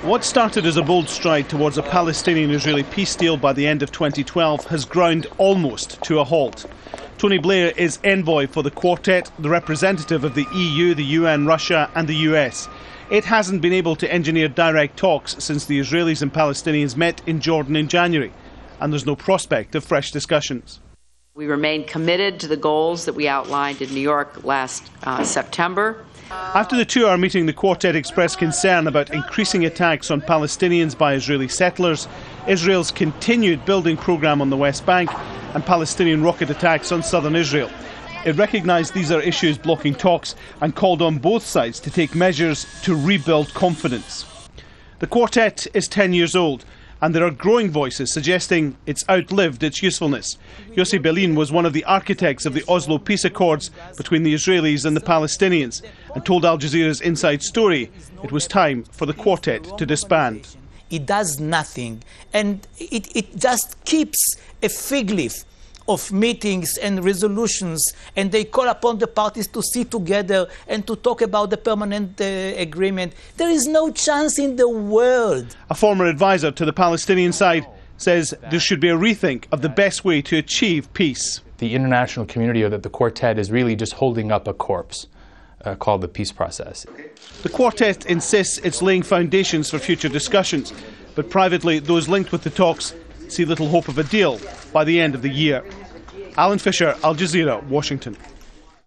What started as a bold stride towards a Palestinian-Israeli peace deal by the end of 2012 has ground almost to a halt. Tony Blair is envoy for the Quartet, the representative of the EU, the UN, Russia and the US. It hasn't been able to engineer direct talks since the Israelis and Palestinians met in Jordan in January, and there's no prospect of fresh discussions. We remain committed to the goals that we outlined in New York last September. After the 2-hour meeting, the Quartet expressed concern about increasing attacks on Palestinians by Israeli settlers, Israel's continued building programme on the West Bank and Palestinian rocket attacks on southern Israel. It recognised these are issues blocking talks and called on both sides to take measures to rebuild confidence. The Quartet is 10 years old, and there are growing voices suggesting it's outlived its usefulness. Yossi Beilin was one of the architects of the Oslo peace accords between the Israelis and the Palestinians and told Al Jazeera's Inside Story it was time for the Quartet to disband. It does nothing, and it just keeps a fig leaf of meetings and resolutions, and they call upon the parties to sit together and to talk about the permanent agreement. There is no chance in the world. A former advisor to the Palestinian side says there should be a rethink of the best way to achieve peace. The international community, or that the Quartet, is really just holding up a corpse called the peace process. The Quartet insists it's laying foundations for future discussions, but privately those linked with the talks see little hope of a deal by the end of the year. Alan Fisher, Al Jazeera, Washington.